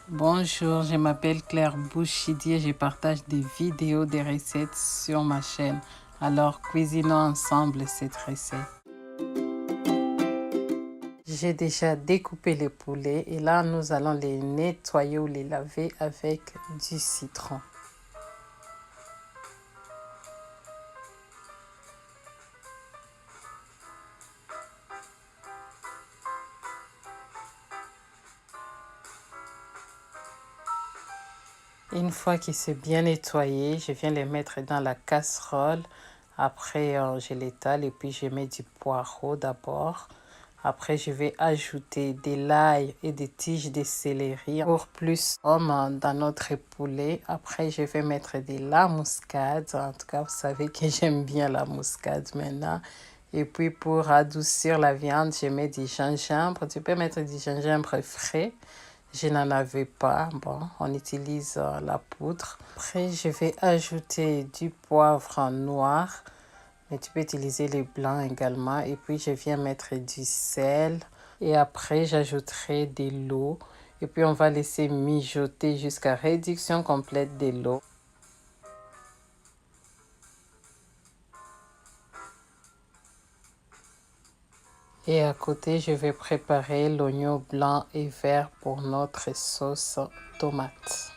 Bonjour, je m'appelle Claire Bouchidi et je partage des vidéos, des recettes sur ma chaîne. Alors, cuisinons ensemble cette recette. J'ai déjà découpé les poulets et là, nous allons les nettoyer ou les laver avec du citron. Une fois qu'ils sont bien nettoyés, je viens les mettre dans la casserole. Après, je l'étale et puis je mets du poireau d'abord. Après, je vais ajouter de l'ail et des tiges de céleri pour plus dans notre poulet. Après, je vais mettre de la muscade. En tout cas, vous savez que j'aime bien la muscade maintenant. Et puis, pour adoucir la viande, je mets du gingembre. Tu peux mettre du gingembre frais. Je n'en avais pas. Bon, on utilise la poudre. Après, je vais ajouter du poivre noir. Mais tu peux utiliser les blancs également. Et puis, je viens mettre du sel. Et après, j'ajouterai de l'eau. Et puis, on va laisser mijoter jusqu'à réduction complète de l'eau. Et à côté, je vais préparer l'oignon blanc et vert pour notre sauce tomate.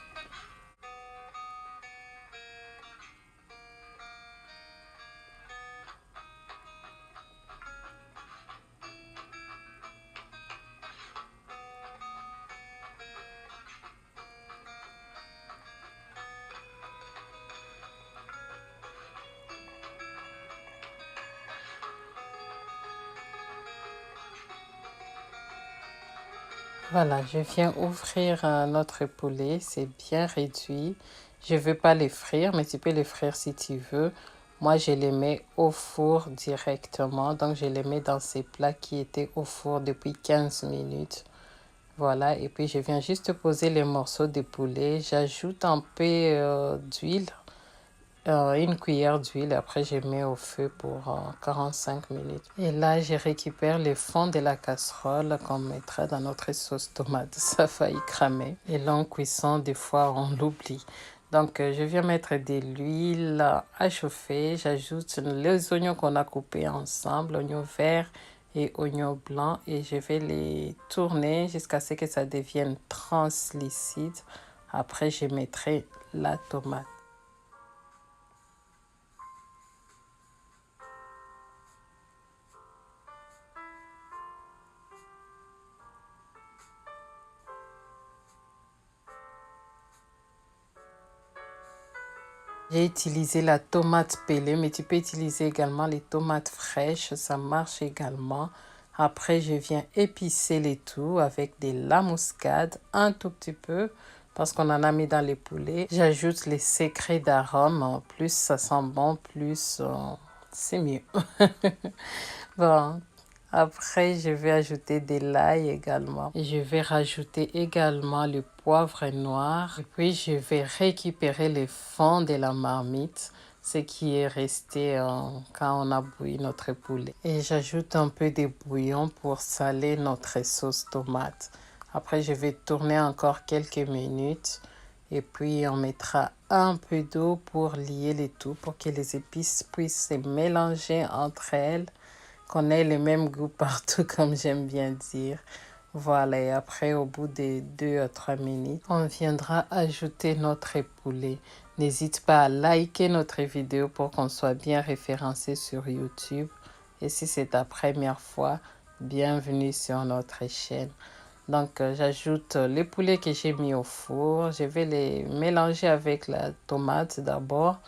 Voilà, je viens ouvrir notre poulet, c'est bien réduit. Je ne veux pas les frire, mais tu peux les frire si tu veux. Moi, je les mets au four directement, donc je les mets dans ces plats qui étaient au four depuis 15 minutes. Voilà, et puis je viens juste poser les morceaux de poulet. J'ajoute un peu d'huile, une cuillère d'huile. Après, je mets au feu pour 45 minutes. Et là, je récupère le fond de la casserole qu'on mettra dans notre sauce tomate. Ça a failli cramer. Et là, en cuisson, des fois, on l'oublie. Donc, je viens mettre de l'huile à chauffer. J'ajoute les oignons qu'on a coupés ensemble, oignons verts et oignons blancs. Et je vais les tourner jusqu'à ce que ça devienne translucide. Après, je mettrai la tomate. J'ai utilisé la tomate pelée, mais tu peux utiliser également les tomates fraîches, ça marche également. Après, je viens épicer les tout avec de la muscade, un tout petit peu, parce qu'on en a mis dans les poulets. J'ajoute les secrets d'arôme, plus ça sent bon, plus c'est mieux. Bon, après, je vais ajouter de l'ail également. Et je vais rajouter également le poivre noir. Et puis, je vais récupérer le fond de la marmite, ce qui est resté quand on a bouilli notre poulet. Et j'ajoute un peu de bouillon pour saler notre sauce tomate. Après, je vais tourner encore quelques minutes. Et puis, on mettra un peu d'eau pour lier les tout, pour que les épices puissent se mélanger entre elles, qu'on ait le même goût partout, comme j'aime bien dire. Voilà, et après, au bout de 2 à 3 minutes, on viendra ajouter notre poulet. N'hésite pas à liker notre vidéo pour qu'on soit bien référencé sur YouTube. Et si c'est ta première fois, bienvenue sur notre chaîne. Donc, j'ajoute les poulets que j'ai mis au four. Je vais les mélanger avec la tomate d'abord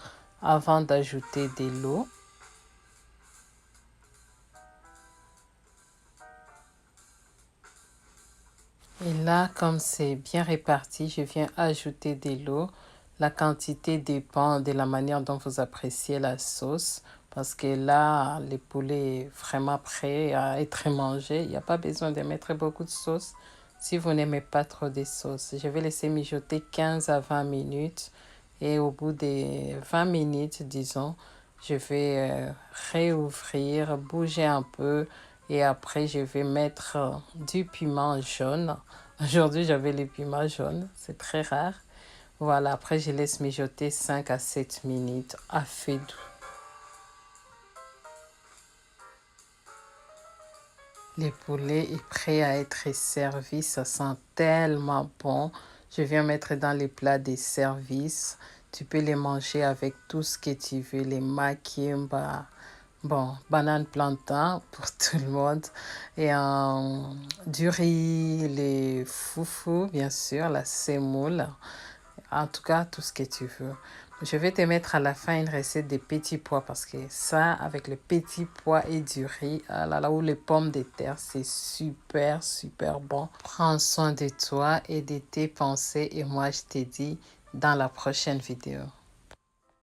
avant d'ajouter de l'eau. Et là, comme c'est bien réparti, je viens ajouter de l'eau. La quantité dépend de la manière dont vous appréciez la sauce. Parce que là, le poulet est vraiment prêt à être mangé. Il n'y a pas besoin de mettre beaucoup de sauce si vous n'aimez pas trop de sauce. Je vais laisser mijoter 15 à 20 minutes. Et au bout des 20 minutes, disons, je vais réouvrir, bouger un peu Et après, je vais mettre du piment jaune. Aujourd'hui, j'avais les piments jaunes. C'est très rare. Voilà, après, je laisse mijoter 5 à 7 minutes à feu doux. Le poulet est prêt à être servi. Ça sent tellement bon. Je viens mettre dans les plats des services. Tu peux les manger avec tout ce que tu veux. Les makimbas. Bon, banane plantain pour tout le monde. Et du riz, les foufous, bien sûr, la semoule. En tout cas, tout ce que tu veux. Je vais te mettre à la fin une recette de petits pois parce que ça, avec les petits pois et du riz, ah là là, ou les pommes de terre, c'est super, super bon. Prends soin de toi et de tes pensées et moi, je te dis dans la prochaine vidéo.